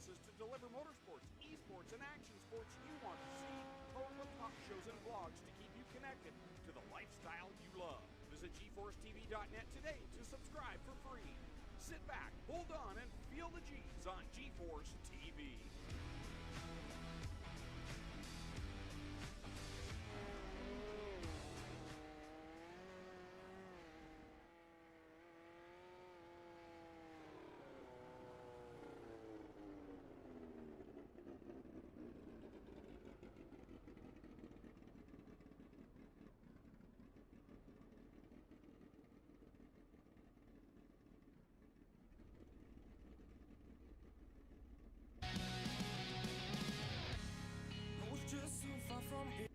resources to deliver motorsports, esports, and action sports you want to see, along with talk shows and vlogs to keep you connected to the lifestyle you love. Visit GForceTV.net today to subscribe for free. Sit back, hold on, and feel the G's on GeForce TV. Just so far from it.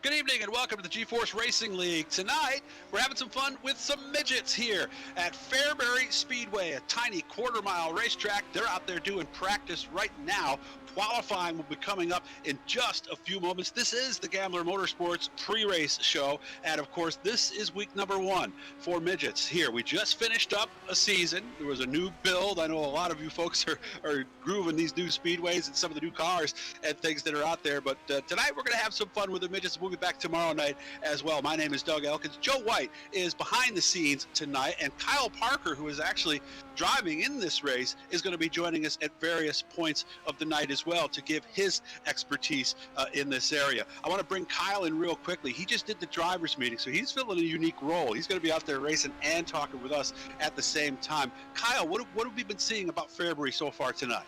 Good evening and welcome to the GeForce Racing League. Tonight, we're having some fun with some midgets here at Fairbury Speedway, a tiny quarter-mile racetrack. They're out there doing practice right now. Qualifying will be coming up in just a few moments. This is the Gambler Motorsports pre-race show, and of course, this is week number 1 for midgets here. We just finished up a season. There was a new build. I know a lot of you folks are grooving these new speedways and some of the new cars and things that are out there, but tonight we're going to have some fun with the midgets. We'll be back tomorrow night as well. My name is Doug Elkins. Joe White is behind the scenes tonight, and Kyle Parker, who is actually driving in this race, is going to be joining us at various points of the night as well to give his expertise in this area. I want to bring Kyle in real quickly. He just did the drivers meeting, so he's filling a unique role. He's going to be out there racing and talking with us at the same time. Kyle, what have we been seeing about Fairbury so far tonight?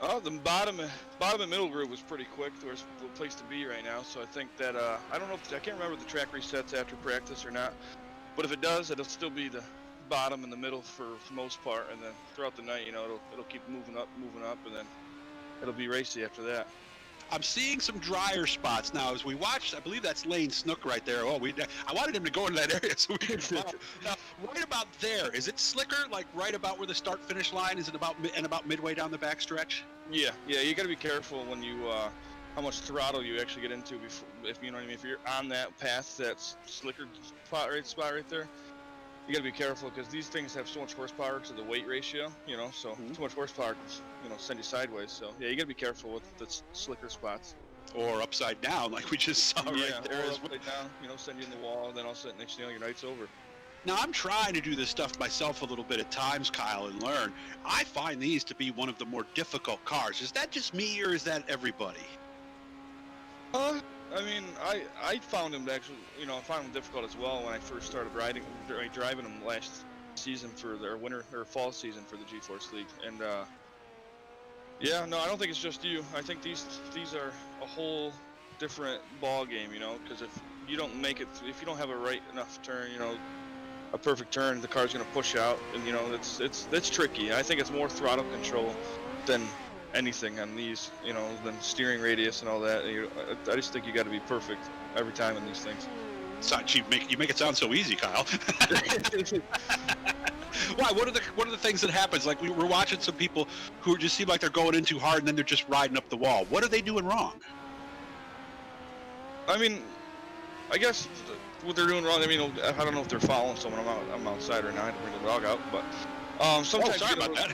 Oh, the bottom and middle group was pretty quick. There's a place to be right now, so I think that I don't know if I can't remember if the track resets after practice or not, but if it does, it'll still be the bottom and the middle for the most part, and then throughout the night, you know, it'll keep moving up, and then it'll be racy after that. I'm seeing some drier spots now as we watch. I believe that's Lane Snook right there. Oh, I wanted him to go into that area so we could follow. Now, right about there, is it slicker? Like right about where the start-finish line is? It about midway down the backstretch? Yeah. You got to be careful when you how much throttle you actually get into before, if you know what I mean. If you're on that path, that's slicker spot right there. You got to be careful because these things have so much horsepower to the weight ratio, you know, so too much horsepower can, you know, send you sideways. So, yeah, you got to be careful with the slicker spots. Or upside down, like we just saw right there. Or upside down, you know, send you in the wall, and then all of a sudden, next thing you know, your night's over. Now, I'm trying to do this stuff myself a little bit at times, Kyle, and learn. I find these to be one of the more difficult cars. Is that just me, or is that everybody? I mean, I found them actually, you know, I found them difficult as well when I first started driving them last season for their winter or fall season for the GForce League, and yeah, no, I don't think it's just you. I think these are a whole different ball game, you know, because if you don't make it, if you don't have a right enough turn, you know, a perfect turn, the car's gonna push out, and you know, it's tricky. I think it's more throttle control than anything on these, you know, than steering radius and all that. I just think you got to be perfect every time in these things. You make it sound so easy, Kyle. Why? What are the things that happens? Like we're watching some people who just seem like they're going in too hard, and then they're just riding up the wall. What are they doing wrong? I mean, I guess what they're doing wrong. I mean, I don't know if they're following someone. I'm outside right now. I had to bring the dog out, but. Sometimes sorry about that.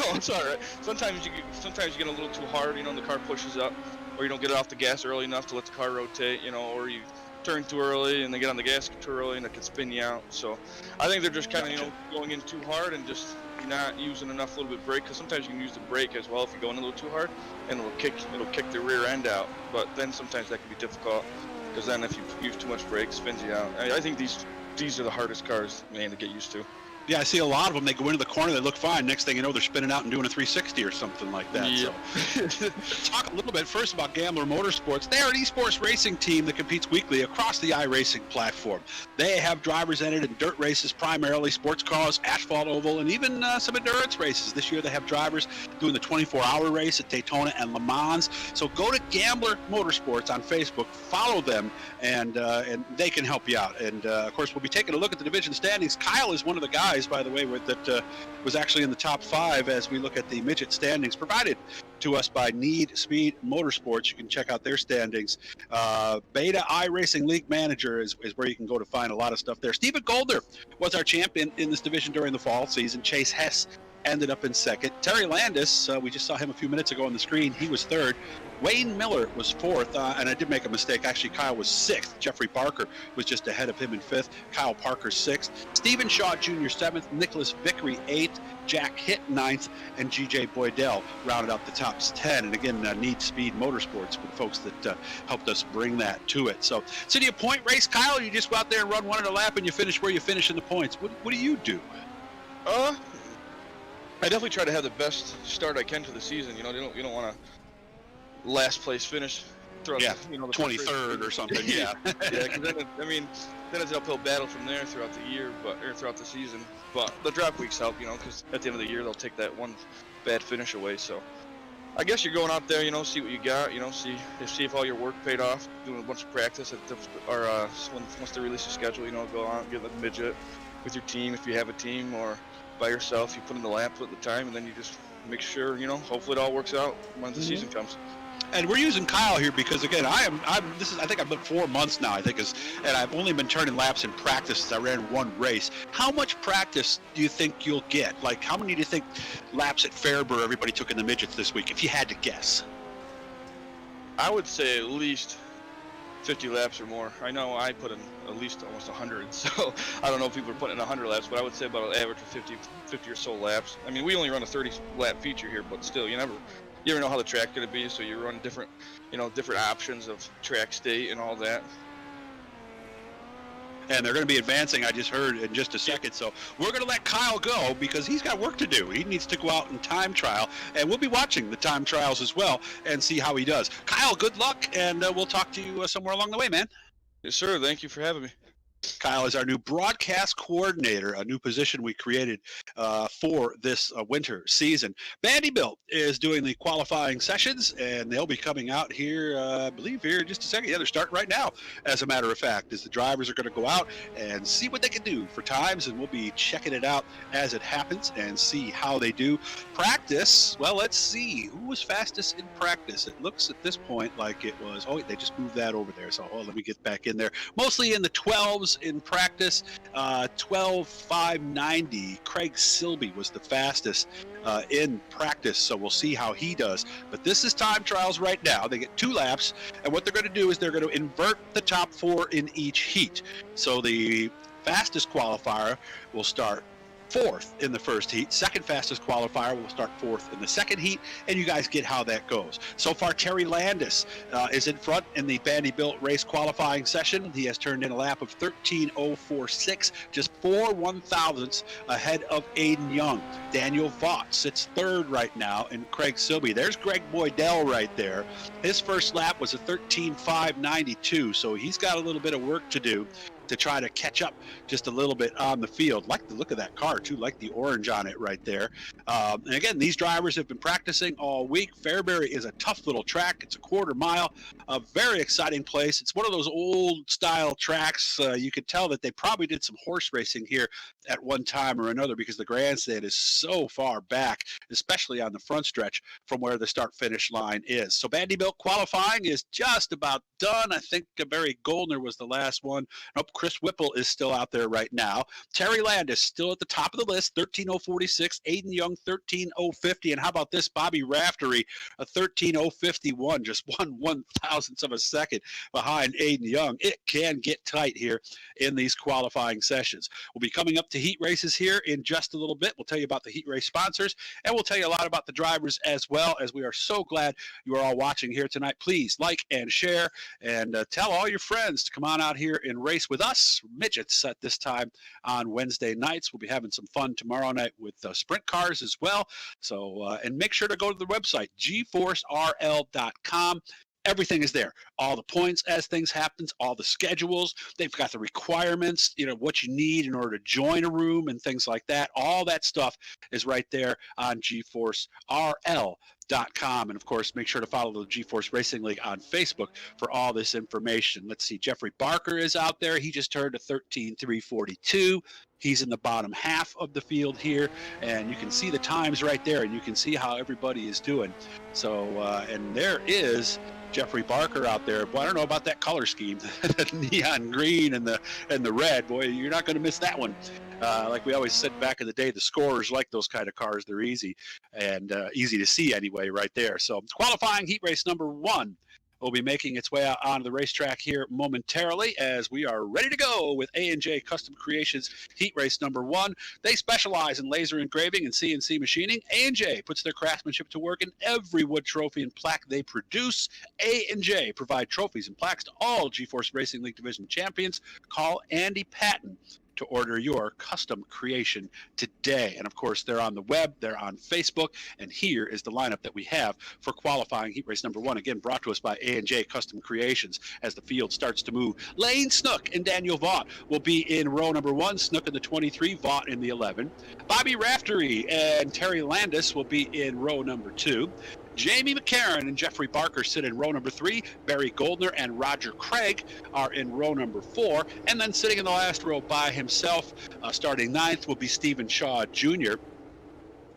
Oh, it's all right. Sometimes you get a little too hard, you know, and the car pushes up, or you don't get it off the gas early enough to let the car rotate, you know, or you turn too early and they get on the gas too early and it can spin you out. So I think they're just kind of, you know, going in too hard and just not using enough little bit brake, because sometimes you can use the brake as well if you go in a little too hard, and it'll kick the rear end out. But then sometimes that can be difficult, because then if you use too much brake, it spins you out. I think these are the hardest cars, man, to get used to. Yeah, I see a lot of them. They go into the corner, they look fine. Next thing you know, they're spinning out and doing a 360 or something like that. Yep. So, talk a little bit first about Gambler Motorsports. They're an esports racing team that competes weekly across the iRacing platform. They have drivers entered in dirt races, primarily sports cars, asphalt oval, and even some endurance races. This year, they have drivers doing the 24-hour race at Daytona and Le Mans. So go to Gambler Motorsports on Facebook, follow them, and they can help you out. And of course, we'll be taking a look at the division standings. Kyle is one of the guys, by the way, that was actually in the top 5 as we look at the midget standings provided to us by Need Speed Motorsports. You can check out their standings. Beta iRacing League Manager is where you can go to find a lot of stuff there. Stephen Goldner was our champion in this division during the fall season. Chase Hess ended up in second. Terry Landis, we just saw him a few minutes ago on the screen. He was third. Wayne Miller was fourth, and I did make a mistake. Actually, Kyle was sixth. Jeffrey Barker was just ahead of him in fifth. Kyle Parker sixth. Stephen Shaw Jr. seventh. Nicholas Vickery eighth. Jack Hitt ninth. And G.J. Boydell rounded out the top 10. And again, Need Speed Motorsports were the folks that helped us bring that to it. So, do you point race, Kyle, or you just go out there and run one at a lap and you finish where you finish in the points? What do you do? I definitely try to have the best start I can to the season. You don't want to last place finish throughout the 23rd or something. Yeah. Yeah, because then it's an uphill battle from there throughout the year, or throughout the season. But the drop weeks help, because at the end of the year they'll take that one bad finish away. So I guess you're going out there, see what you got, see if all your work paid off, doing a bunch of practice once they release the schedule, go out, get the midget with your team if you have a team, or by yourself. You put in the lap, put in the time, and then you just make sure, hopefully it all works out when the season comes. And we're using Kyle here because, again, I think I've been 4 months now, and I've only been turning laps in practice since I ran one race. How much practice do you think you'll get? Like, how many do you think laps at Fairburn everybody took in the midgets this week, if you had to guess? I would say at least 50 laps or more. I know I put in at least almost 100, so I don't know if people are putting in 100 laps, but I would say about an average of 50 or so laps. I mean, we only run a 30-lap feature here, but still, you never know how the track's going to be, so you run different options of track state and all that. And they're going to be advancing, I just heard, in just a second. So we're going to let Kyle go because he's got work to do. He needs to go out and time trial, and we'll be watching the time trials as well and see how he does. Kyle, good luck, and we'll talk to you somewhere along the way, man. Yes, sir. Thank you for having me. Kyle is our new broadcast coordinator, a new position we created for this winter season. Vanderbilt is doing the qualifying sessions, and they'll be coming out here, I believe, here in just a second. Yeah, they're starting right now, as a matter of fact, as the drivers are going to go out and see what they can do for times, and we'll be checking it out as it happens and see how they do. Practice, well, let's see. Who was fastest in practice? It looks at this point like it was, they just moved that over there, so let me get back in there. Mostly in the 12s in practice, 12:590. Craig Silby was the fastest in practice, so we'll see how he does. But this is time trials right now. They get 2 laps, and what they're going to do is they're going to invert the top 4 in each heat. So the fastest qualifier will start 4th in the first heat. Second fastest qualifier will start 4th in the second heat, and you guys get how that goes. So far, Terry Landis is in front in the Vanderbilt race qualifying session. He has turned in a lap of 13:046, just 4 1/1000ths ahead of Aiden Young. Daniel Vaught sits 3rd right now, and Craig Silby. There's Greg Boydell right there. His first lap was a 13:592, so he's got a little bit of work to do to try to catch up just a little bit on the field. Like the look of that car too, like the orange on it right there. And again, these drivers have been practicing all week. Fairbury is a tough little track. It's a quarter mile, a very exciting place. It's one of those old style tracks. You could tell that they probably did some horse racing here at one time or another because the grandstand is so far back, especially on the front stretch from where the start finish line is. So Vanderbilt qualifying is just about done. I think Barry Goldner was the last one. Nope, Chris Whipple is still out there right now. Terry Landis still at the top of the list, 13:046. Aiden Young, 13:050. And how about this? Bobby Raftery, a 13:051, just 1 1/1000th of a second behind Aiden Young. It can get tight here in these qualifying sessions. We'll be coming up to heat races here in just a little bit. We'll tell you about the heat race sponsors, and we'll tell you a lot about the drivers as well, as we are so glad you are all watching here tonight. Please like and share, and tell all your friends to come on out here and race with us. us, midgets, at this time on Wednesday nights. We'll be having some fun tomorrow night with sprint cars as well. So, and make sure to go to the website, GForceRL.com. Everything is there. All the points as things happen, all the schedules. They've got the requirements, what you need in order to join a room and things like that. All that stuff is right there on GForceRL.com. And of course, make sure to follow the GeForce Racing League on Facebook for all this information. Let's see, Jeffrey Barker is out there. He just turned a 13.342. He's in the bottom half of the field here, and you can see the times right there, and you can see how everybody is doing. So, and there is Jeffrey Barker out there. Boy, I don't know about that color scheme, the neon green and the red. Boy, you're not going to miss that one. Like we always said back in the day, the scorers like those kind of cars. They're easy and easy to see anyway right there. So qualifying heat race number 1 will be making its way out onto the racetrack here momentarily as we are ready to go with A&J Custom Creations heat race number 1. They specialize in laser engraving and CNC machining. A&J puts their craftsmanship to work in every wood trophy and plaque they produce. A&J provide trophies and plaques to all GeForce Racing League Division champions. Call Andy Patton to order your custom creation today. And of course, they're on the web, they're on Facebook, and here is the lineup that we have for qualifying heat race number 1, again brought to us by A&J Custom Creations as the field starts to move. Lane Snook and Daniel Vaught will be in row number 1, Snook in the 23, Vaught in the 11. Bobby Raftery and Terry Landis will be in row number 2. Jamie McCarran and Jeffrey Barker sit in row number 3. Barry Goldner and Roger Craig are in row number 4. And then sitting in the last row by himself, starting 9th, will be Stephen Shaw Jr.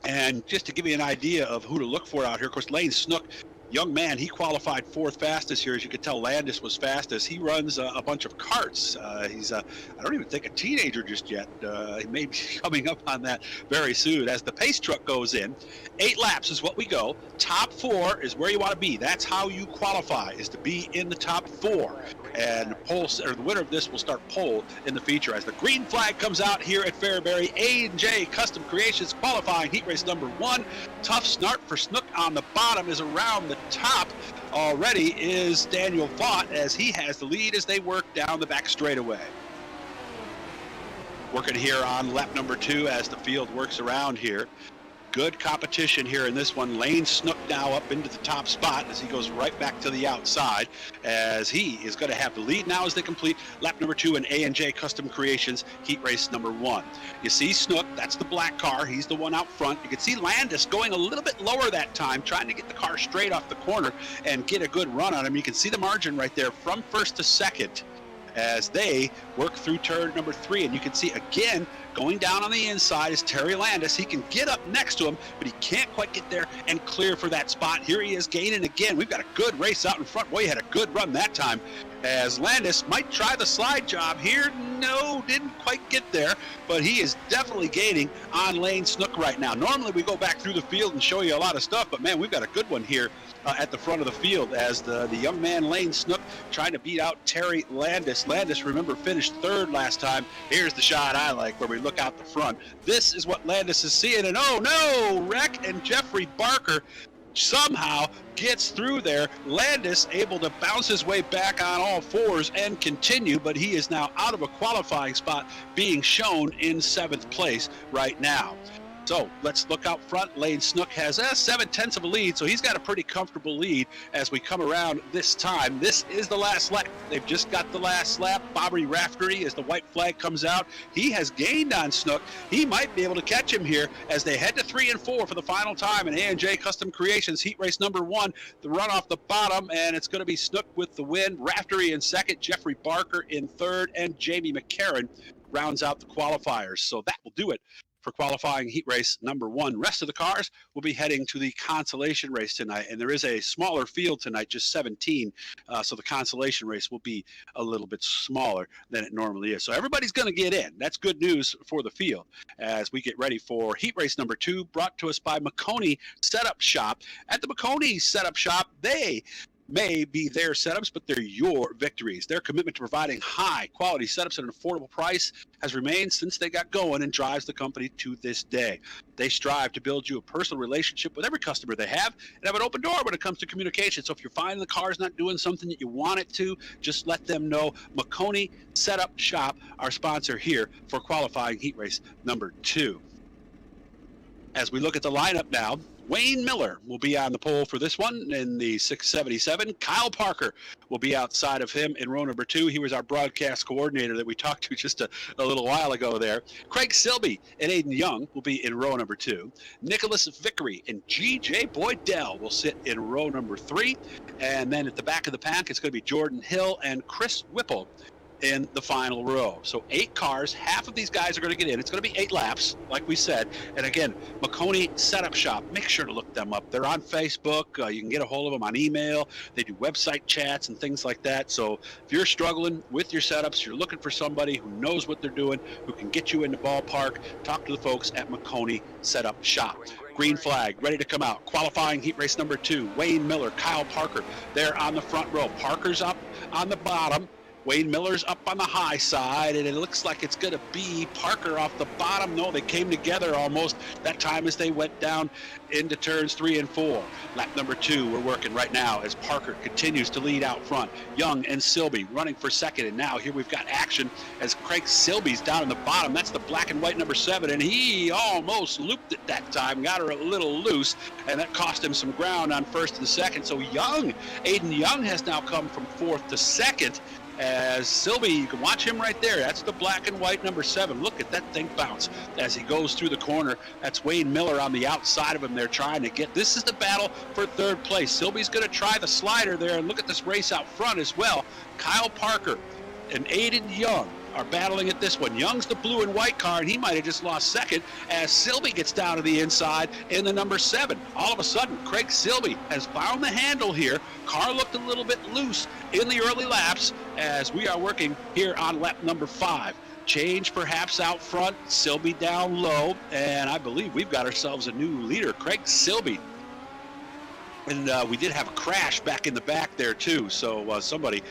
And just to give you an idea of who to look for out here, of course, Lane Snook, young man, he qualified 4th fastest here. As you can tell, Landis was fastest. He runs a bunch of karts. He's, I don't even think a teenager just yet. He may be coming up on that very soon. As the pace truck goes in, 8 laps is what we go. Top 4 is where you want to be. That's how you qualify, is to be in the top 4. And the winner of this will start pole in the feature. As the green flag comes out here at Fairbury, A&J Custom Creations qualifying heat race number 1. Tough start for Snook on the bottom is around the top already is Daniel Vaught as he has the lead as they work down the back straightaway. Working here on lap number 2 as the field works around here. Good competition here in this one. Lane Snook now up into the top spot as he goes right back to the outside as he is going to have the lead now as they complete lap number 2 in A&J Custom Creations heat race number 1. You see Snook, that's the black car. He's the one out front. You can see Landis going a little bit lower that time, trying to get the car straight off the corner and get a good run on him. You can see the margin right there from 1st to 2nd as they work through turn number 3. And you can see again going down on the inside is Terry Landis. He can get up next to him, but he can't quite get there and clear for that spot. Here he is gaining again. We've got a good race out in front. Boy, he had a good run that time as Landis might try the slide job here. No, didn't quite get there, but he is definitely gaining on Lane Snook right now. Normally we go back through the field and show you a lot of stuff, but man, we've got a good one here at the front of the field as the young man Lane Snook trying to beat out Terry Landis. Landis, remember, finished 3rd last time. Here's the shot I like where we look out the front. This is what Landis is seeing, and oh no, wreck, and Jeffrey Barker somehow gets through there. Landis able to bounce his way back on all 4s and continue, but he is now out of a qualifying spot being shown in 7th place right now. So let's look out front. Lane Snook has 7/10 of a lead, so he's got a pretty comfortable lead as we come around this time. This is the last lap. They've just got the last lap. Bobby Raftery, as the white flag comes out, he has gained on Snook. He might be able to catch him here as they head to 3 and 4 for the final time in A&J Custom Creations heat race number 1. The run off the bottom, and it's going to be Snook with the win. Raftery in 2nd, Jeffrey Barker in 3rd, and Jamie McCarran rounds out the qualifiers. So that will do it for qualifying heat race number 1. Rest of the cars will be heading to the consolation race tonight, and there is a smaller field tonight, just 17, so the consolation race will be a little bit smaller than it normally is. So everybody's going to get in. That's good news for the field as we get ready for heat race number 2, brought to us by McConey Setup Shop. At the McConey Setup Shop, they may be their setups, but they're your victories. Their commitment to providing high-quality setups at an affordable price has remained since they got going and drives the company to this day. They strive to build you a personal relationship with every customer they have and have an open door when it comes to communication. So if you're finding the car's not doing something that you want it to, just let them know. McConey Setup Shop, our sponsor here for qualifying heat race number 2. As we look at the lineup now, Wayne Miller will be on the pole for this one in the 677. Kyle Parker will be outside of him in row number 2. He was our broadcast coordinator that we talked to just a little while ago there. Craig Silby and Aiden Young will be in row number 2. Nicholas Vickery and G.J. Boydell will sit in row number 3. And then at the back of the pack, it's going to be Jordan Hill and Chris Whipple in the final row. So 8 cars, half of these guys are going to get in. It's going to be 8 laps, like we said. And again, McConey Setup Shop, make sure to look them up. They're on Facebook. You can get a hold of them on email. They do website chats and things like that. So if you're struggling with your setups, you're looking for somebody who knows what they're doing, who can get you in the ballpark, talk to the folks at McConey Setup Shop. Green flag, ready to come out. Qualifying heat race number 2, Wayne Miller, Kyle Parker. They're on the front row. Parker's up on the bottom. Wayne Miller's up on the high side, and it looks like it's going to be Parker off the bottom. No, they came together almost that time as they went down into turns 3 and 4. Lap number 2, we're working right now as Parker continues to lead out front. Young and Silby running for second, and now here we've got action as Craig Silby's down in the bottom. That's the black and white number 7, and he almost looped it that time, got her a little loose, and that cost him some ground on first and second. So Young, Aiden Young has now come from 4th to 2nd. As Silby, you can watch him right there. That's the black and white number 7. Look at that thing bounce as he goes through the corner. That's Wayne Miller on the outside of him. They're trying to get. This is the battle for 3rd place. Silby's going to try the slider there, and look at this race out front as well. Kyle Parker and Aiden Young are battling at this one. Young's the blue and white car, and he might have just lost second as Silby gets down to the inside in the number 7. All of a sudden, Craig Silby has found the handle here. Car looked a little bit loose in the early laps as we are working here on lap number 5. Change perhaps out front, Silby down low, and I believe we've got ourselves a new leader, Craig Silby. And we did have a crash back in the back there too, so somebody,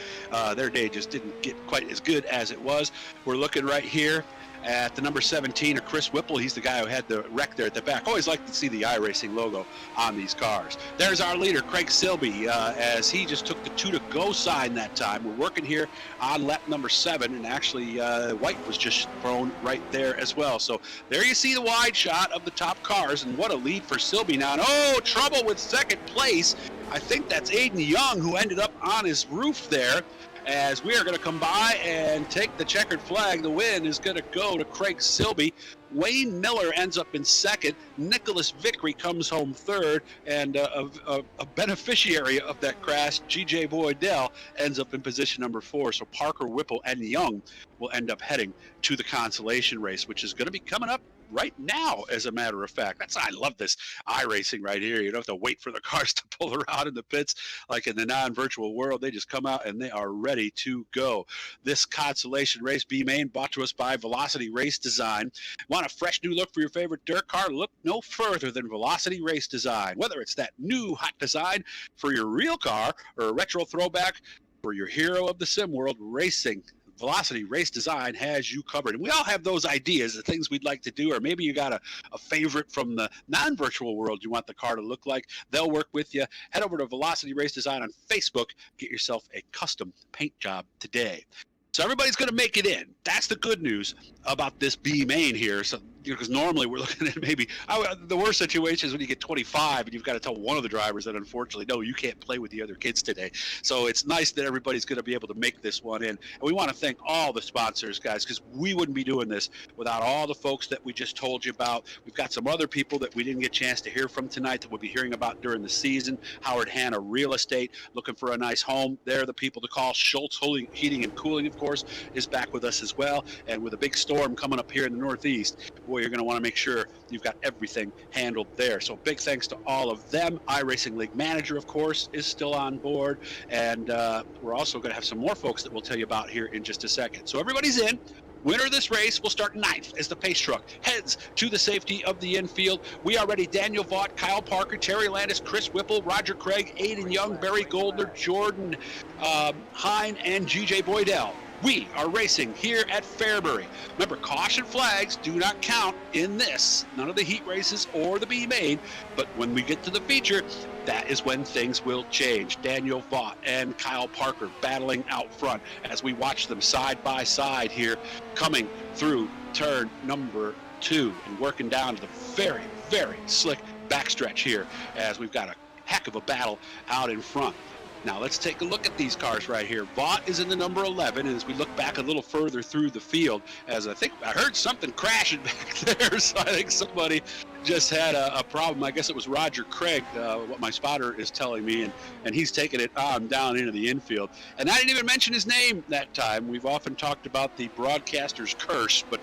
their day just didn't get quite as good as it was. We're looking right here at the number 17 of Chris Whipple. He's the guy who had the wreck there at the back. Always like to see the iRacing logo on these cars. There's our leader, Craig Silby, as he just took the 2-to-go sign that time. We're working here on lap number 7, and actually white was just thrown right there as well. So there you see the wide shot of the top cars, and what a lead for Silby now. And, oh, trouble with 2nd place. I think that's Aiden Young who ended up on his roof there. As we are going to come by and take the checkered flag. The win is going to go to Craig Silby. Wayne Miller ends up in 2nd. Nicholas Vickery comes home 3rd. And a beneficiary of that crash, G.J. Boydell, ends up in position number 4. So Parker, Whipple, and Young will end up heading to the consolation race, which is going to be coming up right now, as a matter of fact. I love this iRacing right here. You don't have to wait for the cars to pull around in the pits like in the non-virtual world. They just come out and they are ready to go. This consolation race, B-Main, brought to us by Velocity Race Design. Want a fresh new look for your favorite dirt car? Look no further than Velocity Race Design. Whether it's that new hot design for your real car or a retro throwback for your hero of the sim world, racing, Velocity Race Design has you covered. And we all have those ideas, the things we'd like to do, or maybe you got a favorite from the non-virtual world you want the car to look like. They'll work with you. Head over to Velocity Race Design on Facebook. Get yourself a custom paint job today. So everybody's going to make it in. That's the good news about this B main here. So, because normally we're looking at maybe the worst situation is when you get 25 and you've got to tell one of the drivers that unfortunately, no, you can't play with the other kids today. So it's nice that everybody's going to be able to make this one in. And we want to thank all the sponsors, guys, because we wouldn't be doing this without all the folks that we just told you about. We've got some other people that we didn't get a chance to hear from tonight that we'll be hearing about during the season. Howard Hanna Real Estate, looking for a nice home. They're the people to call. Schultz Heating and Cooling, of course, is back with us as well. And with a big storm coming up here in the Northeast, boy, you're going to want to make sure you've got everything handled there. So big thanks to all of them. iRacing League Manager, of course, is still on board. And we're also going to have some more folks that we'll tell you about here in just a second. So everybody's in. Winner of this race will start 9th as the pace truck heads to the safety of the infield. We are ready. Daniel Vaught, Kyle Parker, Terry Landis, Chris Whipple, Roger Craig, Aiden Young, Barry Goldner, Jordan Hine, and GJ Boydell. We are racing here at Fairbury. Remember, caution flags do not count in this. None of the heat races or the B main. But when we get to the feature, that is when things will change. Daniel Vaught and Kyle Parker battling out front as we watch them side by side here, coming through turn number 2 and working down to the very, very slick backstretch here as we've got a heck of a battle out in front. Now let's take a look at these cars right here. Vaught is in the number 11, and as we look back a little further through the field, as I heard something crashing back there, so I think somebody just had a problem. I guess it was Roger Craig, what my spotter is telling me, and he's taking it on down into the infield. And I didn't even mention his name that time. We've often talked about the broadcaster's curse, but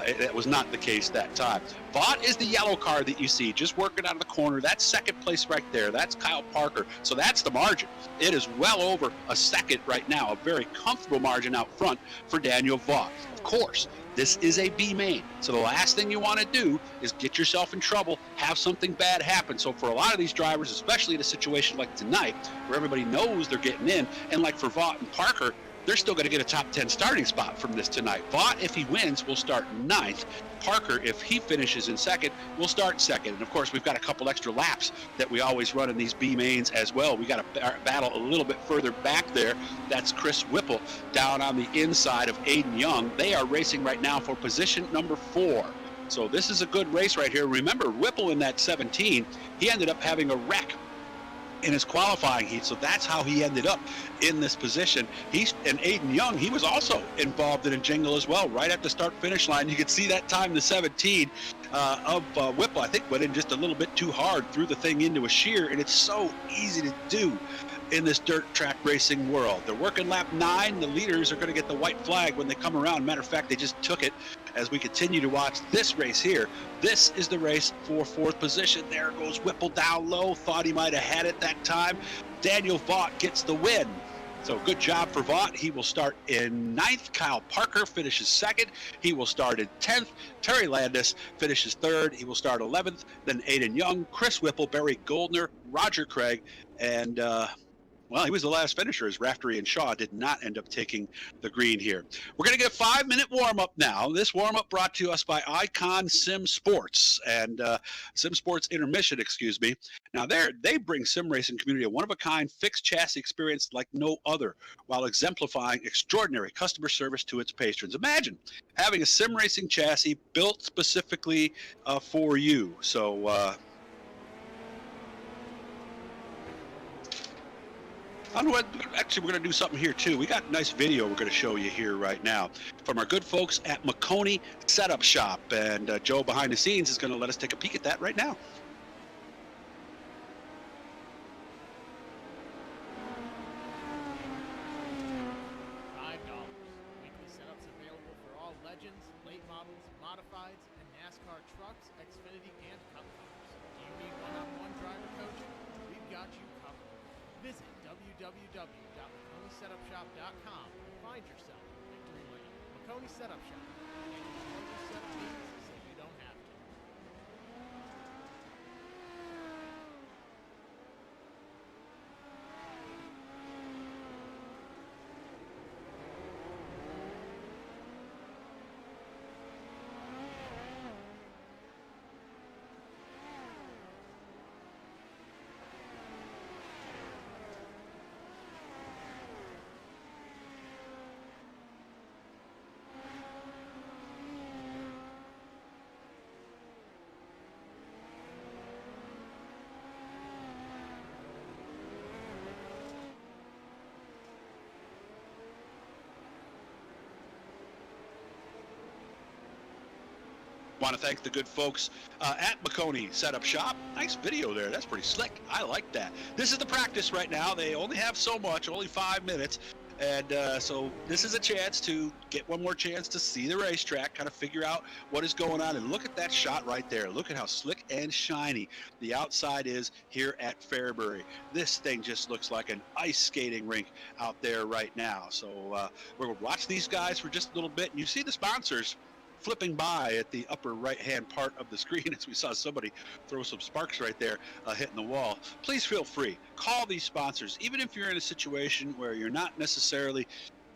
it was not the case that time. Vaught is the yellow car that you see just working out of the corner. That's second place right there. That's Kyle Parker. So that's the margin. It is well over a second right now, a very comfortable margin out front for Daniel Vaught. Of course, this is a B main, so the last thing you want to do is get yourself in trouble, have something bad happen. So for a lot of these drivers, especially in a situation like tonight, where everybody knows they're getting in, and like for Vaught and Parker, they're still going to get a top 10 starting spot from this tonight. Vaught, if he wins, will start 9th. Parker, if he finishes in 2nd, will start 2nd. And of course, we've got a couple extra laps that we always run in these B mains as well. We got to battle a little bit further back there. That's Chris Whipple down on the inside of Aiden Young. They are racing right now for position number 4. So this is a good race right here. Remember, Whipple in that 17, he ended up having a wreck in his qualifying heat, so that's how he ended up in this position. And Aiden Young, he was also involved in a jingle as well, right at the start-finish line. You could see that time, the 17 of Whipple, I think, went in just a little bit too hard, threw the thing into a shear, and it's so easy to do in this dirt track racing world. They're working lap 9. The leaders are going to get the white flag when they come around. Matter of fact, they just took it as we continue to watch this race here. This is the race for 4th position. There goes Whipple down low. Thought he might have had it that time. Daniel Vaught gets the win. So good job for Vaught. He will start in 9th. Kyle Parker finishes 2nd. He will start in 10th. Terry Landis finishes 3rd. He will start 11th. Then Aiden Young, Chris Whipple, Barry Goldner, Roger Craig, and well, he was the last finisher as Raftery and Shaw did not end up taking the green here. We're going to get a 5-minute warm-up now. This warm-up brought to us by Icon Sim Sports and Sim Sports Intermission, excuse me. Now, they bring sim racing community a one-of-a-kind fixed chassis experience like no other, while exemplifying extraordinary customer service to its patrons. Imagine having a sim racing chassis built specifically for you. So, actually, we're going to do something here, too. We got a nice video we're going to show you here right now from our good folks at McConey Setup Shop. And Joe behind the scenes is going to let us take a peek at that right now. $5. Weekly setups available for all Legends, late models, modifieds, and NASCAR trucks, Xfinity, and Cup cars. Do you need one-on-one driver coaching? We've got you covered. Visit www.McConeySetupShop.com and find yourself in Victory Lane. McConey Setup Shop. Set needs so you don't have to. Want to thank the good folks at McConey Setup Shop. Nice video there. That's pretty slick. I like that. This is the practice right now. They only have so much, only 5 minutes. And so this is a chance to get one more chance to see the racetrack, kind of figure out what is going on. And look at that shot right there. Look at how slick and shiny the outside is here at Fairbury. This thing just looks like an ice skating rink out there right now. So we're going to watch these guys for just a little bit. And you see the sponsors flipping by at the upper right-hand part of the screen as we saw somebody throw some sparks right there hitting the wall. Please feel free. Call these sponsors, even if you're in a situation where you're not necessarily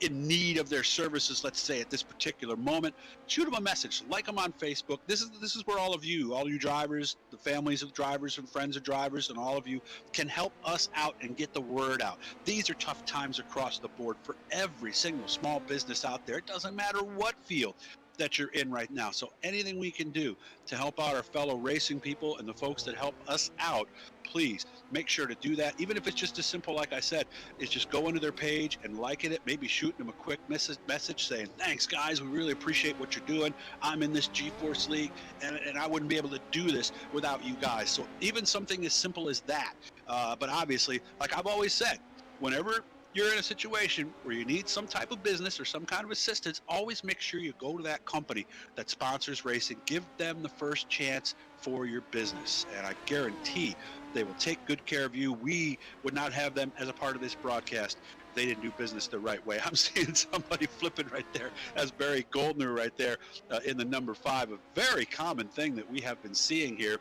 in need of their services, let's say at this particular moment. Shoot them a message, like them on Facebook. This is where all you drivers, the families of drivers and friends of drivers, and all of you can help us out and get the word out. These are tough times across the board for every single small business out there. It doesn't matter what field that you're in right now. So anything we can do to help out our fellow racing people and the folks that help us out, please make sure to do that. Even if it's just as simple, like I said, is just go into their page and liking it, maybe shooting them a quick message saying, thanks guys, we really appreciate what you're doing. I'm in this GForce League and I wouldn't be able to do this without you guys. So even something as simple as that. But obviously, like I've always said, whenever you're in a situation where you need some type of business or some kind of assistance, always make sure you go to that company that sponsors racing. Give them the first chance for your business, and I guarantee they will take good care of you. We would not have them as a part of this broadcast if they didn't do business the right way. I'm seeing somebody flipping right there. That's Barry Goldner right there in the number 5, a very common thing that we have been seeing here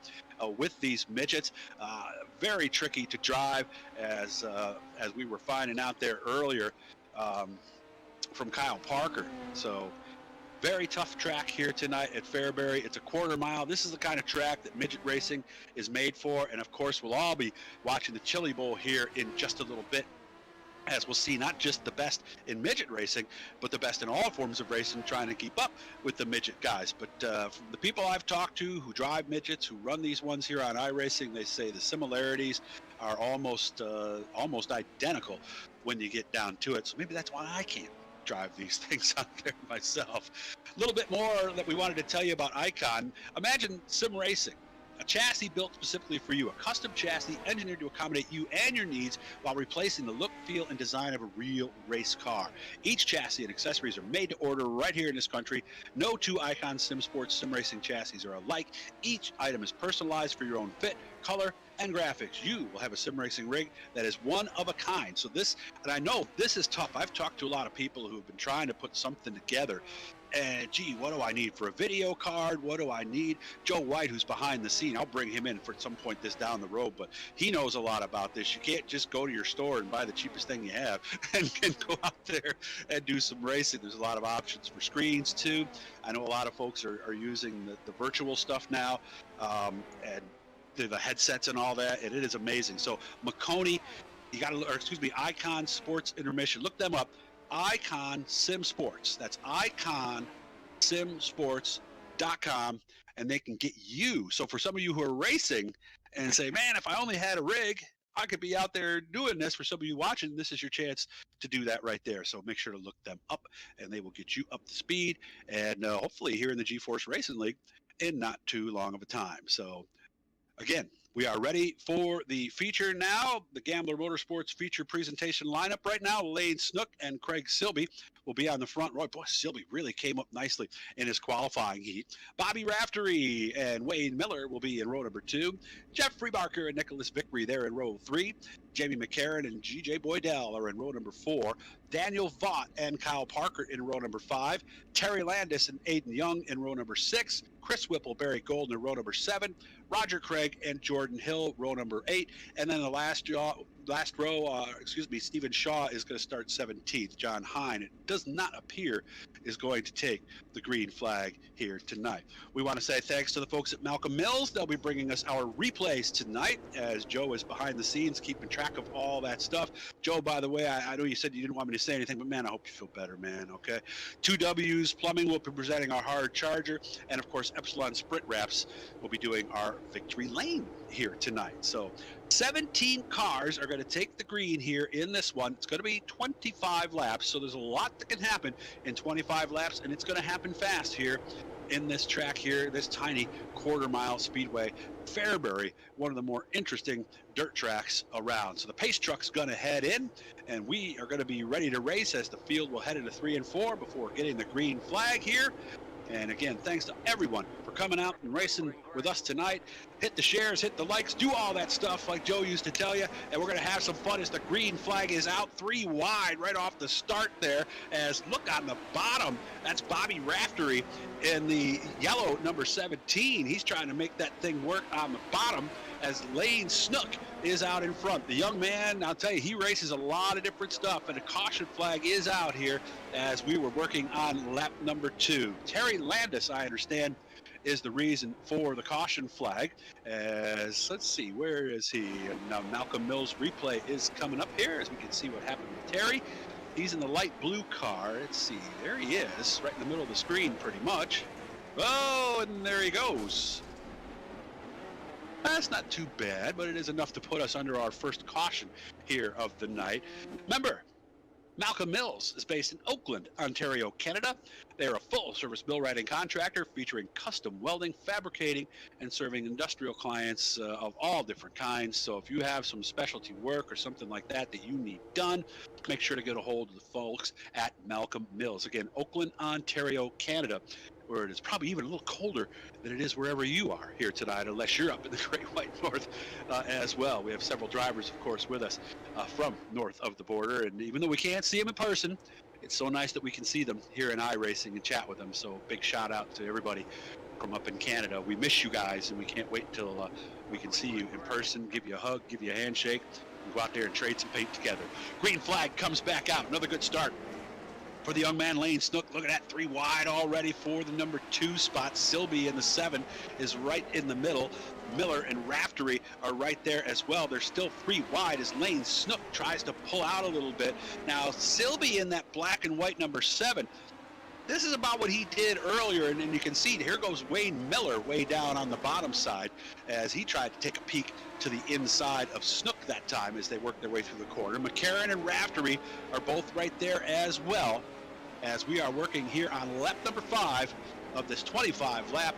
with these midgets. Very tricky to drive, as we were finding out there earlier from Kyle Parker. So very tough track here tonight at Fairbury. It's a quarter mile. This is the kind of track that midget racing is made for. And of course, we'll all be watching the Chili Bowl here in just a little bit, as we'll see not just the best in midget racing, but the best in all forms of racing, trying to keep up with the midget guys. But from the people I've talked to who drive midgets, who run these ones here on iRacing, they say the similarities are almost identical when you get down to it. So maybe that's why I can't drive these things out there myself. A little bit more that we wanted to tell you about Icon. Imagine sim racing. A chassis built specifically for you, a custom chassis engineered to accommodate you and your needs while replacing the look, feel, and design of a real race car. Each chassis and accessories are made to order right here in this country. No two Icon Sim Sports sim racing chassis are alike. Each item is personalized for your own fit, color, and graphics. You will have a sim racing rig that is one of a kind. So this, and I know this is tough. I've talked to a lot of people who have been trying to put something together. And gee, what do I need for a video card? What do I need? Joe White, who's behind the scene, I'll bring him in for some point this down the road, but he knows a lot about this. You can't just go to your store and buy the cheapest thing you have and go out there and do some racing. There's a lot of options for screens too. I know a lot of folks are using the virtual stuff now, and the headsets and all that, and it is amazing. So Maconi, Icon Sports Intermission. Look them up. Icon Sim Sports. That's iconsimsports.com, and they can get you. So for some of you who are racing and say, man, if I only had a rig, I could be out there doing this. For some of you watching, this is your chance to do that right there. So make sure to look them up, and they will get you up to speed, and hopefully here in the GForce Racing League in not too long of a time. So again, we are ready for the feature now. The Gambler Motorsports feature presentation lineup right now. Lane Snook and Craig Silby will be on the front row. Boy, Silby really came up nicely in his qualifying heat. Bobby Raftery and Wayne Miller will be in row number 2. Jeffrey Barker and Nicholas Vickery there in row 3. Jamie McCarron and G.J. Boydell are in row number 4. Daniel Vaught and Kyle Parker in row number 5. Terry Landis and Aiden Young in row number 6. Chris Whipple, Barry Golden in row number 7. Roger Craig and Jordan Hill, row number 8. And then the last row, Stephen Shaw is going to start 17th. John Hine, it does not appear, is going to take the green flag here tonight. We want to say thanks to the folks at Malcolm Mills. They'll be bringing us our replays tonight, as Joe is behind the scenes keeping track of all that stuff. Joe, by the way, I know you said you didn't want me to say anything, but man, I hope you feel better, man, okay? 2Ws Plumbing will be presenting our hard charger, and of course, Epsilon Sprint Wraps will be doing our victory lane here tonight. So 17 cars are going to take the green here in this one. It's going to be 25 laps, so there's a lot that can happen in 25 laps, and it's going to happen fast here in this track here, this tiny quarter-mile speedway. Fairbury, one of the more interesting dirt tracks around. So the pace truck's going to head in, and we are going to be ready to race as the field will head into 3 and 4 before getting the green flag here. And again, thanks to everyone for coming out and racing with us tonight. Hit the shares, hit the likes, do all that stuff like Joe used to tell you. And we're going to have some fun as the green flag is out 3 wide right off the start there. As look on the bottom, that's Bobby Raftery in the yellow number 17. He's trying to make that thing work on the bottom as Lane Snook is out in front. The young man, I'll tell you, he races a lot of different stuff, and a caution flag is out here as we were working on lap number 2. Terry Landis, I understand, is the reason for the caution flag. As, let's see, where is he? And now Malcolm Mills' replay is coming up here as we can see what happened with Terry. He's in the light blue car. Let's see, there he is, right in the middle of the screen pretty much. Oh, and there he goes. That's not too bad, but it is enough to put us under our first caution here of the night. Remember, Malcolm Mills is based in Oakland, Ontario, Canada. They're a full-service millwrighting contractor featuring custom welding, fabricating, and serving industrial clients of all different kinds. So if you have some specialty work or something like that that you need done, make sure to get a hold of the folks at Malcolm Mills. Again, Oakland, Ontario, Canada, where it is probably even a little colder than it is wherever you are here tonight, unless you're up in the Great White North as well. We have several drivers, of course, with us from north of the border, and even though we can't see them in person, it's so nice that we can see them here in iRacing and chat with them. So big shout out to everybody from up in Canada. We miss you guys, and we can't wait until we can see you in person, give you a hug, give you a handshake, and go out there and trade some paint together. Green flag comes back out. Another good start for the young man Lane Snook. Look at that, 3 wide already for the number 2 spot. Silby in the 7 is right in the middle. Miller and Raftery are right there as well. They're still 3 wide as Lane Snook tries to pull out a little bit. Now Silby in that black and white number 7. This is about what he did earlier, and you can see here goes Wayne Miller way down on the bottom side as he tried to take a peek to the inside of Snook that time as they worked their way through the corner. McCarran and Raftery are both right there as well as we are working here on lap number 5 of this 25-lap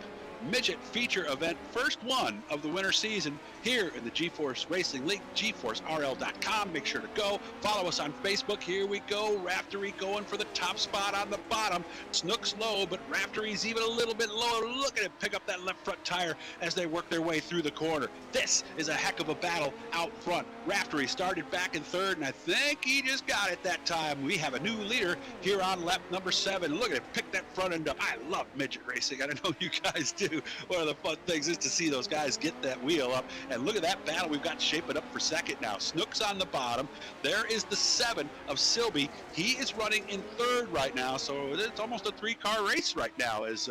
midget feature event, first one of the winter season here in the GeForce Racing League, GeForceRL.com. Make sure to go follow us on Facebook. Here we go. Raftery going for the top spot on the bottom. Snook's low, but Raftery's even a little bit lower. Look at it pick up that left front tire as they work their way through the corner. This is a heck of a battle out front. Raftery started back in 3rd, and I think he just got it that time. We have a new leader here on lap number 7. Look at it pick that front end up. I love midget racing. I don't know you guys do. One of the fun things is to see those guys get that wheel up. And look at that battle we've got shaping up for 2nd now. Snook's on the bottom. There is the 7 of Silby. He is running in 3rd right now, so it's almost a 3-car race right now as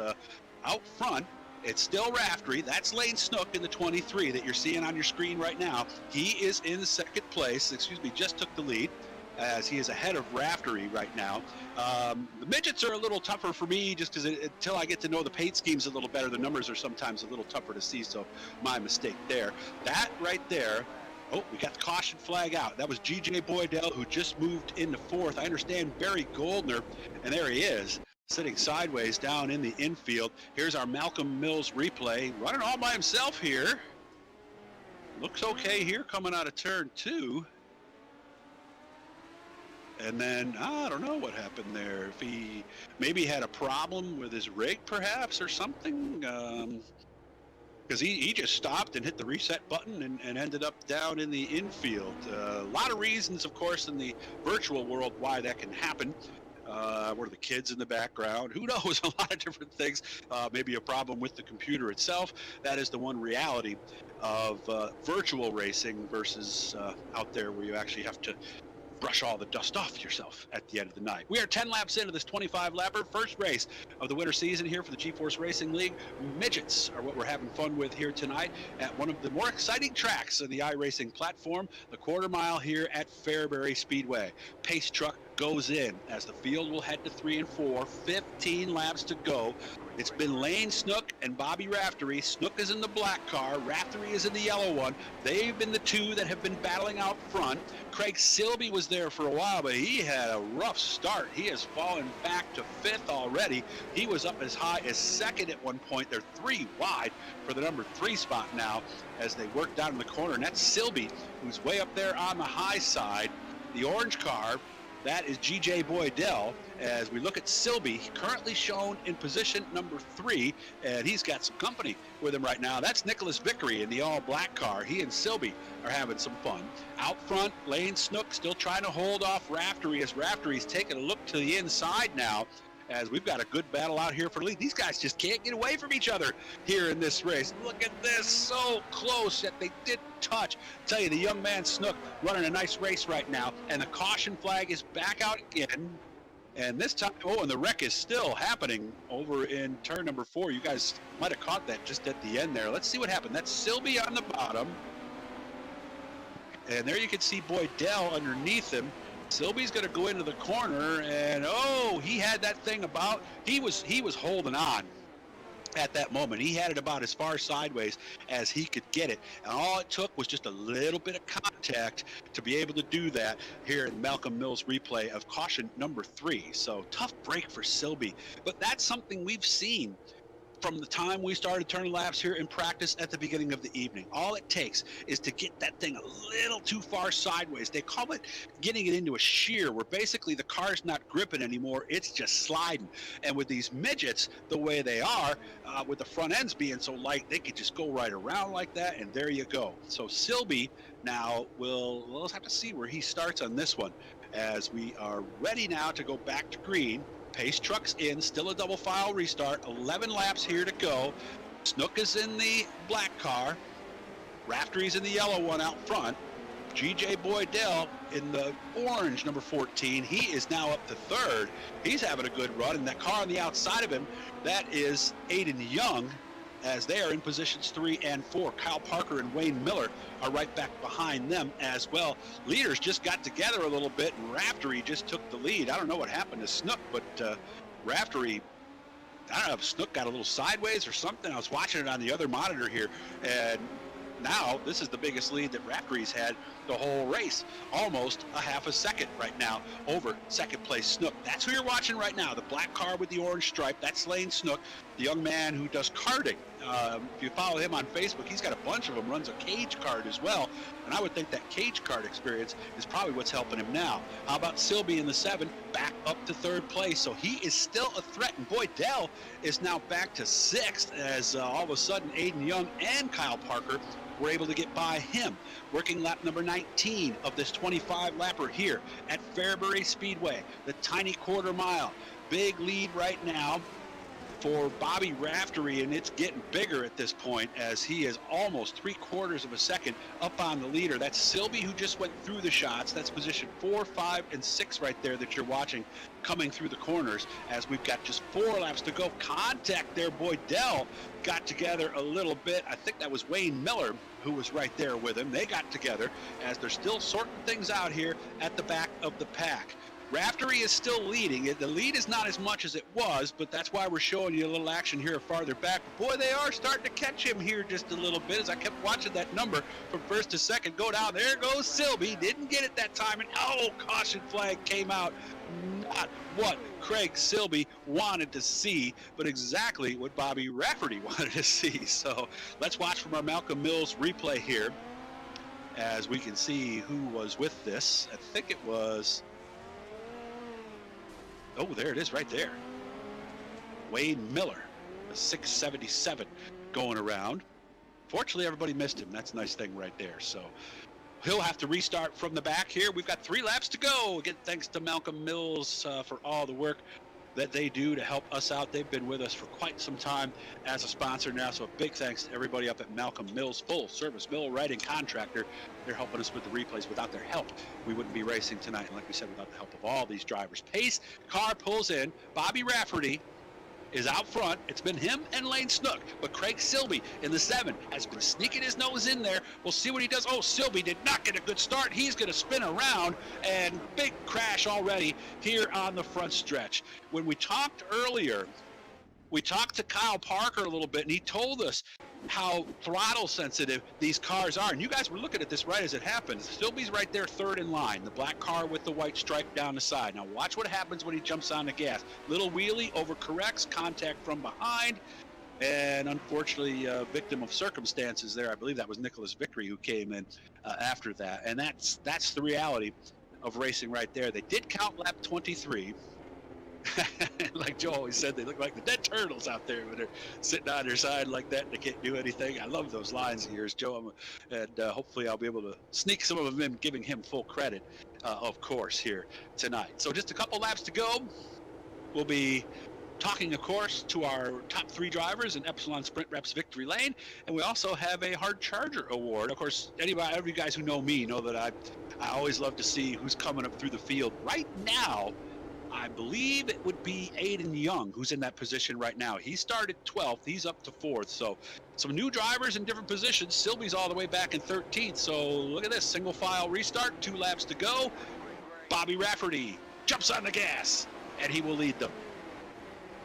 out front. It's still Raftery. That's Lane Snook in the 23 that you're seeing on your screen right now. He is in 2nd place. Just took the lead as he is ahead of Raftery right now. The midgets are a little tougher for me just because until I get to know the paint schemes a little better, the numbers are sometimes a little tougher to see, so my mistake there. That right there, oh, we got the caution flag out. That was G.J. Boydell, who just moved into 4th. I understand Barry Goldner, and there he is, sitting sideways down in the infield. Here's our Malcolm Mills replay, running all by himself here. Looks okay here coming out of turn 2. And then, I don't know what happened there. If he maybe had a problem with his rig, perhaps, or something. Because he just stopped and hit the reset button and ended up down in the infield. A lot of reasons, of course, in the virtual world why that can happen. Were the kids in the background? Who knows? A lot of different things. Maybe a problem with the computer itself. That is the one reality of virtual racing versus out there where you actually have to brush all the dust off yourself at the end of the night. We are 10 laps into this 25-lapper, first race of the winter season here for the GeForce Racing League. Midgets are what we're having fun with here tonight at one of the more exciting tracks of the iRacing platform, the quarter mile here at Fairbury Speedway. Pace truck goes in as the field will head to 3 and 4, 15 laps to go It's been Lane Snook and Bobby Raftery. Snook is in the black car. Raftery is in the yellow one. They've been the two that have been battling out front. Craig Silby was there for a while, but he had a rough start. He has fallen back to 5th already. He was up as high as 2nd at one point. They're 3 wide for the number 3 spot now as they work down in the corner. And that's Silby, who's way up there on the high side. The orange car, that is G.J. Boydell. As we look at Silby, currently shown in position number 3, and he's got some company with him right now. That's Nicholas Vickery in the all-black car. He and Silby are having some fun. Out front, Lane Snook still trying to hold off Raftery as Raftery's taking a look to the inside now, as we've got a good battle out here for the lead. These guys just can't get away from each other here in this race. Look at this, so close that they didn't touch. Tell you, the young man Snook running a nice race right now, and the caution flag is back out again. And this time, and the wreck is still happening over in turn number 4. You guys might have caught that just at the end there. Let's see what happened. That's Silby on the bottom. And there you can see Boydell underneath him. Silby's going to go into the corner, and he had that thing about, he was holding on at that moment. He had it about as far sideways as he could get it, and all it took was just a little bit of contact to be able to do that here in Malcolm Mills replay of caution number 3. So tough break for Silby, but that's something we've seen from the time we started turning laps here in practice at the beginning of the evening. All it takes is to get that thing a little too far sideways. They call it getting it into a shear, where basically the car's not gripping anymore, it's just sliding. And with these midgets the way they are, with the front ends being so light, they could just go right around like that, and there you go. So Silby now we'll have to see where he starts on this one, as we are ready now to go back to green. Pace truck's in, still a double file restart, 11 laps here to go. Snook is in the black car. Raftery's in the yellow one out front. G.J. Boydell in the orange, number 14. He is now up to 3rd. He's having a good run, and that car on the outside of him, that is Aiden Young, as they are in positions 3 and 4. Kyle Parker and Wayne Miller are right back behind them as well. Leaders just got together a little bit, and Raftery just took the lead. I don't know what happened to Snook, but Raftery, I don't know if Snook got a little sideways or something. I was watching it on the other monitor here, and now this is the biggest lead that Raftery's had the whole race, almost a half a second right now over second place Snook. That's who you're watching right now, the black car with the orange stripe. That's Lane Snook, the young man who does karting. If you follow him on Facebook, he's got a bunch of them, runs a cage kart as well, and I would think that cage kart experience is probably what's helping him now. How about Silby in the 7, back up to 3rd place, so he is still a threat, and Boydell is now back to 6th, as all of a sudden Aiden Young and Kyle Parker were able to get by him. Working lap number 19 of this 25-lapper here at Fairbury Speedway, the tiny quarter mile. Big lead right now for Bobby Raftery, and it's getting bigger at this point, as he is almost 3/4 of a second up on the leader. That's Silby, who just went through the shots. That's position 4, 5, and 6 right there that you're watching coming through the corners, as we've got just 4 laps to go. Contact there, Boydell got together a little bit. I think that was Wayne Miller who was right there with him. They got together as they're still sorting things out here at the back of the pack. Raftery is still leading. The lead is not as much as it was, but that's why we're showing you a little action here farther back. But boy, they are starting to catch him here just a little bit, as I kept watching that number from 1st to 2nd go down. There goes Silby. Didn't get it that time, and caution flag came out. Not what Craig Silby wanted to see, but exactly what Bobby Raftery wanted to see. So let's watch from our Malcolm Mills replay here, as we can see who was with this. I think it was... there it is right there. Wayne Miller, a 677 going around. Fortunately, everybody missed him. That's a nice thing right there. So he'll have to restart from the back here. We've got 3 laps to go. Again, thanks to Malcolm Mills for all the work that they do to help us out. They've been with us for quite some time as a sponsor now, so a big thanks to everybody up at Malcolm Mills, full service mill writing contractor. They're helping us with the replays. Without their help, we wouldn't be racing tonight, and like we said, without the help of all these drivers. Pace car pulls in. Bobby Raftery is out front. It's been him and Lane Snook, but Craig Silby in the 7 has been sneaking his nose in there. We'll see what he does. Silby did not get a good start. He's going to spin around, and big crash already here on the front stretch. When we talked earlier We talked to Kyle Parker a little bit, and he told us how throttle sensitive these cars are. And you guys were looking at this right as it happened. Silby's right there, third in line, the black car with the white stripe down the side. Now watch what happens when he jumps on the gas. Little wheelie, overcorrects, contact from behind, and unfortunately victim of circumstances there. I believe that was Nicholas Vickery who came in after that. And that's the reality of racing right there. They did count lap 23. Like Joe always said, they look like the dead turtles out there when they're sitting on their side like that and they can't do anything. I love those lines of yours, Joe, and hopefully I'll be able to sneak some of them in, giving him full credit, of course, here tonight. So just a couple laps to go. We'll be talking, of course, to our top 3 drivers in Epsilon Sprint Reps Victory Lane, and we also have a Hard Charger Award. Of course, every guys who know me know that I always love to see who's coming up through the field. Right now, I believe it would be Aiden Young who's in that position right now. He started 12th. He's up to 4th. So some new drivers in different positions. Sylvie's all the way back in 13th. So look at this. Single file restart. 2 laps to go. Bobby Rafferty jumps on the gas, and he will lead them.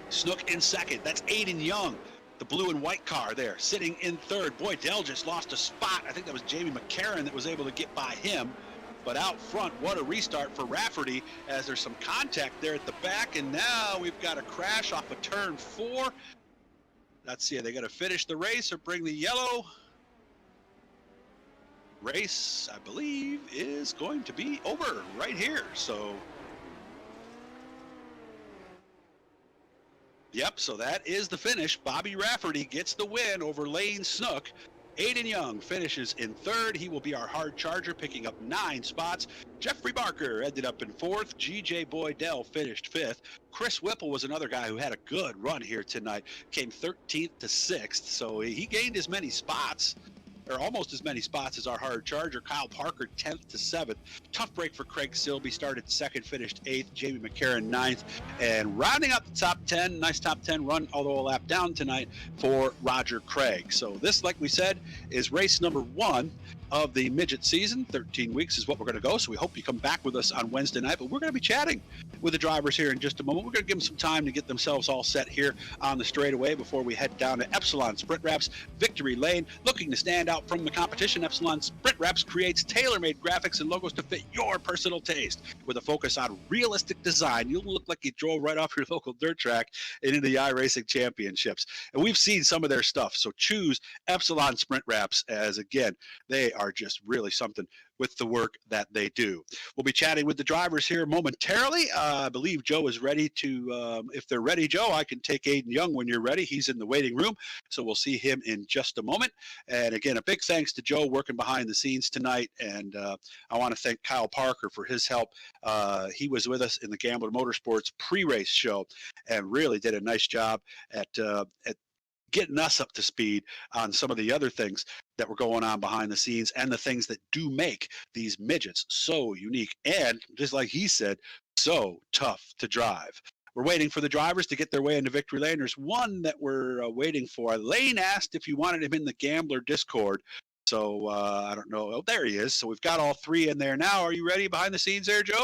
Snook in second. That's Aiden Young, the blue and white car there, sitting in third. Boy, Dell just lost a spot. I think that was Jamie McCarron that was able to get by him. But out front, what a restart for Rafferty, as there's some contact there at the back, and now we've got a crash off of turn 4. Let's see, are they going to finish the race or bring the yellow? Race, I believe, is going to be over right here. So, yep, so that is the finish. Bobby Rafferty gets the win over Lane Snook. Aiden Young finishes in third. He will be our hard charger, picking up 9 spots. Jeffrey Barker ended up in 4th. GJ Boydell finished 5th. Chris Whipple was another guy who had a good run here tonight. Came 13th to 6th, so he gained as many spots, or almost as many spots as our hard charger. Kyle Parker 10th to 7th. Tough break for Craig Silby, started 2nd, finished 8th. Jamie McCarron 9th. And rounding up the top 10, nice top 10 run, although a lap down tonight, for Roger Craig. So this, like we said, is race number 1 of the midget season. 13 weeks is what we're going to go, so we hope you come back with us on Wednesday night. But we're going to be chatting with the drivers here in just a moment. We're going to give them some time to get themselves all set here on the straightaway before we head down to Epsilon Sprint Wraps Victory Lane. Looking to stand out from the competition, Epsilon Sprint Wraps creates tailor-made graphics and logos to fit your personal taste. With a focus on realistic design, you'll look like you drove right off your local dirt track into the iRacing Championships. And we've seen some of their stuff, so choose Epsilon Sprint Wraps, as again, they are just really something with the work that they do. We'll be chatting with the drivers here momentarily. I believe Joe is ready to, if they're ready, Joe, I can take Aiden Young when you're ready. He's in the waiting room, so we'll see him in just a moment. And again, a big thanks to Joe working behind the scenes tonight. And I want to thank Kyle Parker for his help. He was with us in the Gambler Motorsports pre-race show and really did a nice job at getting us up to speed on some of the other things that were going on behind the scenes and the things that do make these midgets so unique and, just like he said, so tough to drive. We're waiting for the drivers to get their way into Victory Lane. There's one that we're waiting for. Lane asked if you wanted him in the Gambler Discord. So I don't know. Oh, there he is. So we've got all 3 in there now. Are you ready behind the scenes there, Joe?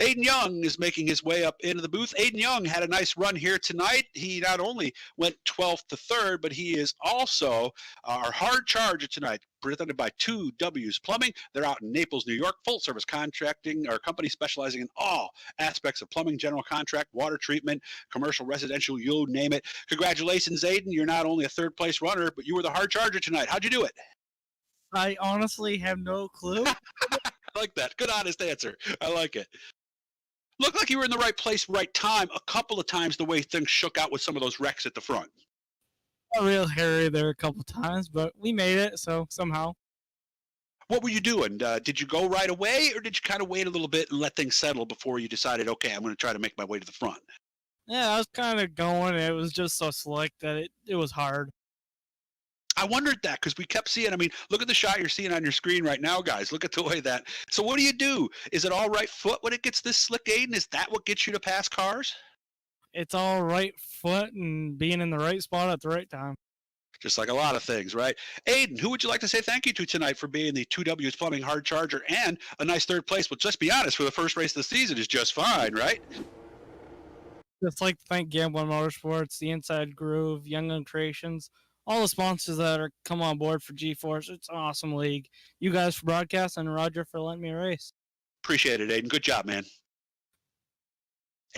Aiden Young is making his way up into the booth. Aiden Young had a nice run here tonight. He not only went 12th to 3rd, but he is also our hard charger tonight, presented by 2W's Plumbing. They're out in Naples, New York, full-service contracting, or company specializing in all aspects of plumbing, general contract, water treatment, commercial, residential, you name it. Congratulations, Aiden. You're not only a 3rd-place runner, but you were the hard charger tonight. How'd you do it? I honestly have no clue. I like that. Good, honest answer. I like it. Looked like you were in the right place, right time a couple of times, the way things shook out with some of those wrecks at the front. Got real hairy there a couple times, but we made it, so somehow. What were you doing? Did you go right away, or did you kind of wait a little bit and let things settle before you decided, okay, I'm going to try to make my way to the front? Yeah, I was kind of going, and it was just so slick that it was hard. I wondered that because we kept seeing, I mean, look at the shot you're seeing on your screen right now, guys. Look at the way that. So what do? Is it all right foot when it gets this slick, Aiden? Is that what gets you to pass cars? It's all right foot and being in the right spot at the right time. Just like a lot of things, right? Aiden, who would you like to say thank you to tonight for being the 2W's Plumbing hard charger and a nice 3rd place? Well, just be honest, for the first race of the season is just fine, right? just like to thank Gambling Motorsports, the Inside Groove, Young Gun Creations, all the sponsors that are come on board for GeForce. It's an awesome league. You guys for broadcast and Roger for letting me race. Appreciate it, Aiden. Good job, man.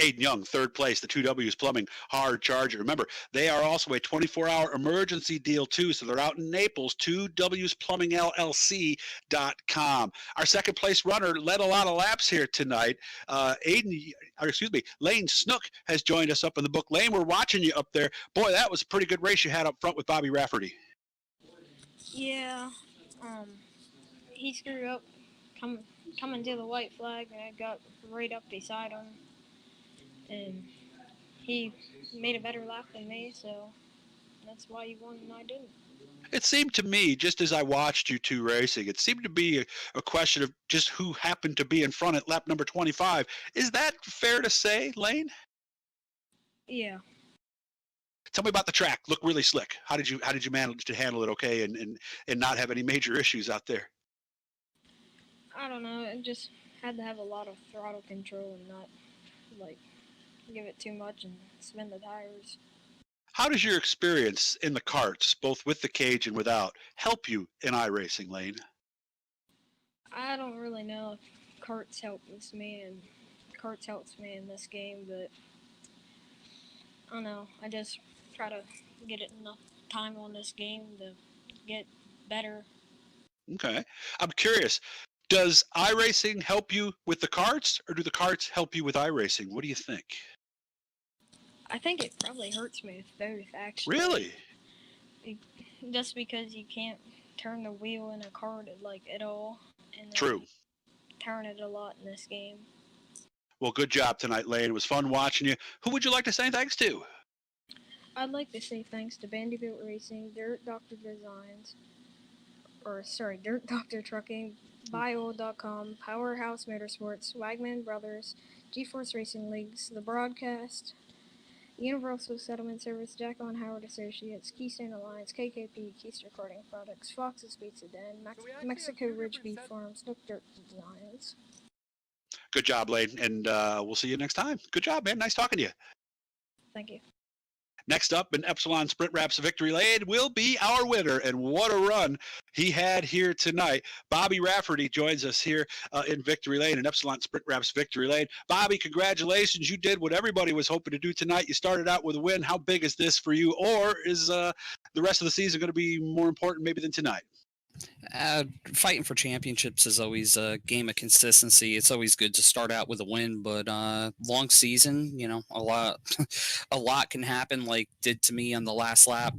Aiden Young, third place, the 2Ws Plumbing Hard Charger. Remember, they are also a 24-hour emergency deal, too, so they're out in Naples, 2WsPlumbingLLC.com. Our second place runner led a lot of laps here tonight. Lane Snook has joined us up in the book. Lane, we're watching you up there. Boy, that was a pretty good race you had up front with Bobby Rafferty. Yeah, he screwed up coming to the white flag, and I got right up beside him. And he made a better lap than me, so that's why he won and I didn't. It seemed to me, just as I watched you two racing, it seemed to be a question of just who happened to be in front at lap number 25. Is that fair to say, Lane? Yeah. Tell me about the track. Looked really slick. How did you manage to handle it okay and not have any major issues out there? I don't know. I just had to have a lot of throttle control and not, give it too much and spin the tires. How does your experience in the karts, both with the cage and without, help you in iRacing, Lane? I don't really know if karts helps me in this game, but I don't know. I just try to get enough time on this game to get better. Okay. I'm curious, does iRacing help you with the karts, or do the karts help you with iRacing? What do you think? I think it probably hurts me with both, actually. Really? Just because you can't turn the wheel in a kart at all. And True. Turn it a lot in this game. Well, good job tonight, Lane. It was fun watching you. Who would you like to say thanks to? I'd like to say thanks to Vanderbilt Racing, Dirt Doctor Trucking, Bio.com, Powerhouse Motorsports, Wagman Brothers, GeForce Racing Leagues, The Broadcast, Universal Settlement Service, Jack on Howard Associates, Keystone Alliance, KKP, Keystone Recording Products, Fox's Pizza Den, Mexico Ridge Beef Farms, Nook Dirt Designs. Good job, Lane, and we'll see you next time. Good job, man. Nice talking to you. Thank you. Next up in Epsilon Sprint Wraps Victory Lane will be our winner, and what a run he had here tonight. Bobby Rafferty joins us here in Victory Lane, in Epsilon Sprint Wraps Victory Lane. Bobby, congratulations. You did what everybody was hoping to do tonight. You started out with a win. How big is this for you, or is the rest of the season going to be more important maybe than tonight? Fighting for championships is always a game of consistency. It's always good to start out with a win, but long season, a lot can happen, like did to me on the last lap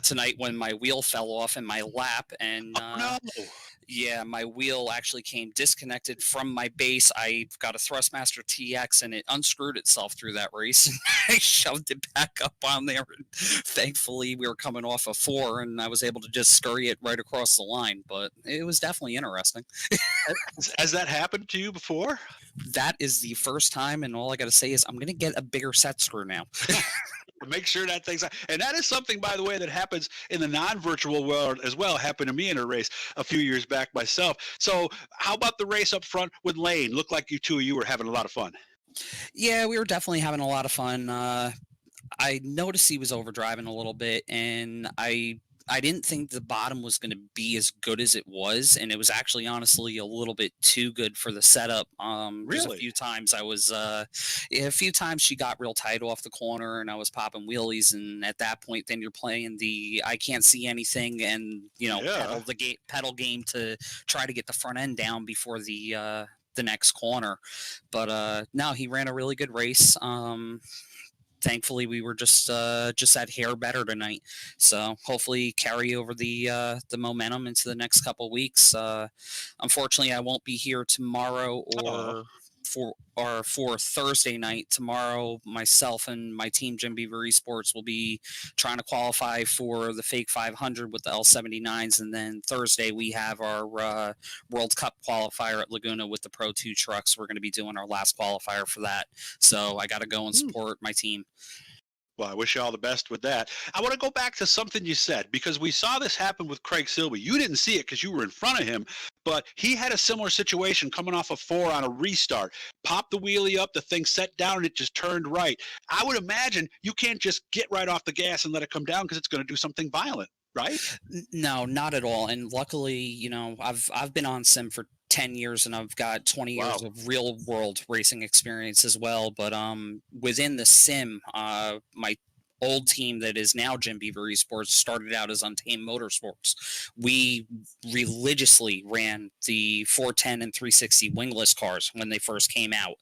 tonight when my wheel fell off in my lap, and yeah, my wheel actually came disconnected from my base. I got a Thrustmaster TX, and it unscrewed itself through that race. And I shoved it back up on there. And thankfully, we were coming off a 4, and I was able to just scurry it right across the line. But it was definitely interesting. Has that happened to you before? That is the first time, and all I got to say is I'm going to get a bigger set screw now. Make sure that thing's out. And that is something, by the way, that happens in the non-virtual world as well. Happened to me in a race a few years back myself. So how about the race up front with Lane? Looked like you were having a lot of fun. Yeah, we were definitely having a lot of fun. I noticed he was overdriving a little bit, and I didn't think the bottom was going to be as good as it was, and it was actually honestly a little bit too good for the setup. Really? A few times she got real tight off the corner, and I was popping wheelies, and at that point, then you're playing the I can't see anything, and pedal game to try to get the front end down before the next corner. But no, he ran a really good race. Thankfully, we were just that hair better tonight. So hopefully carry over the momentum into the next couple of weeks. Unfortunately, I won't be here tomorrow for Thursday night. Tomorrow, myself and my team, Jim Beaver Esports, will be trying to qualify for the Fake 500 with the L79s, and then Thursday we have our World Cup qualifier at Laguna with the Pro 2 trucks. We're going to be doing our last qualifier for that, so I got to go and support my team. Well, I wish you all the best with that. I want to go back to something you said, because we saw this happen with Craig Silby. You didn't see it because you were in front of him, but he had a similar situation coming off of 4 on a restart. Popped the wheelie up, the thing set down, and it just turned right. I would imagine you can't just get right off the gas and let it come down because it's going to do something violent, right? No, not at all. And luckily, I've been on sim for 10 years and I've got 20 years of real world racing experience as well. But within the sim, my old team that is now Jim Beaver Esports started out as Untamed Motorsports. We religiously ran the 410 and 360 wingless cars when they first came out.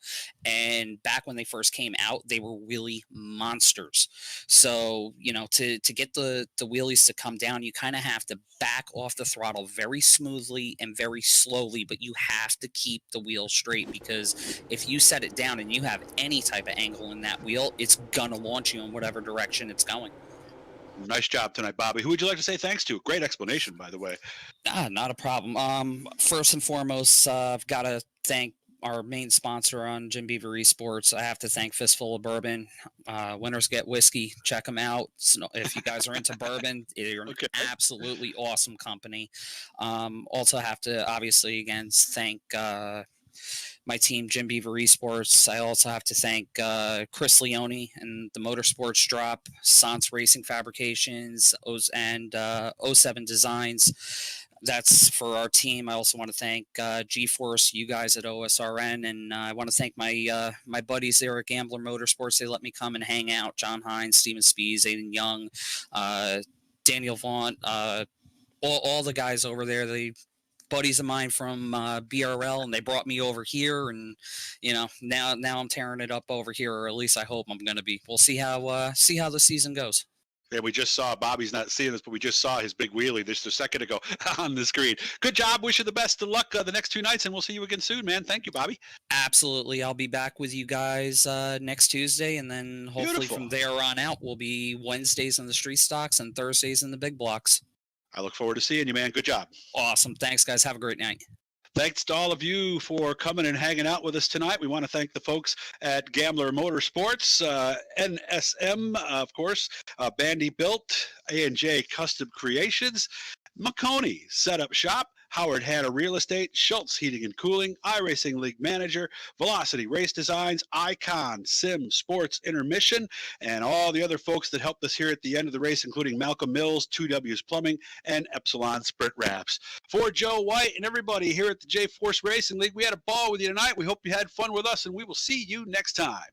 And back when they first came out, they were really monsters. So, to get the wheelies to come down, you kind of have to back off the throttle very smoothly and very slowly, but you have to keep the wheel straight, because if you set it down and you have any type of angle in that wheel, it's gonna launch you in whatever direction it's going. Nice job tonight, Bobby. Who would you like to say thanks to? Great explanation, by the way. Not a problem. First and foremost, I've got to thank our main sponsor on Jim Beaver Esports. I have to thank Fistful of Bourbon. Winners Get Whiskey. Check them out. If you guys are into bourbon, they're an absolutely awesome company. Also have to obviously again thank my team, Jim Beaver Esports. I also have to thank Chris Leone and the Motorsports Drop, Sans Racing Fabrications, and 07 Designs. That's for our team. I also want to thank GForce, you guys at OSRN, and I want to thank my my buddies there at Gambler Motorsports. They let me come and hang out. John Hines, Steven Spees, Aiden Young, Daniel Vaughn, all the guys over there. They buddies of mine from BRL, and they brought me over here, and now I'm tearing it up over here, or at least I hope I'm going to be. We'll see how the season goes. Yeah, we just saw, Bobby's not seeing this, but we just saw his big wheelie just a second ago on the screen. Good job. Wish you the best of luck the next 2 nights, and we'll see you again soon, man. Thank you, Bobby. Absolutely. I'll be back with you guys next Tuesday, and then hopefully from there on out, we'll be Wednesdays in the street stocks and Thursdays in the big blocks. I look forward to seeing you, man. Good job. Awesome. Thanks, guys. Have a great night. Thanks to all of you for coming and hanging out with us tonight. We want to thank the folks at Gambler Motorsports, NSM, of course, Bandy Built, A&J Custom Creations, Maconi Setup Shop, Howard Hanna Real Estate, Schultz Heating and Cooling, iRacing League Manager, Velocity Race Designs, Icon Sim Sports Intermission, and all the other folks that helped us here at the end of the race, including Malcolm Mills, 2W's Plumbing, and Epsilon Sprint Wraps. For Joe White and everybody here at the GForce Racing League, we had a ball with you tonight. We hope you had fun with us, and we will see you next time.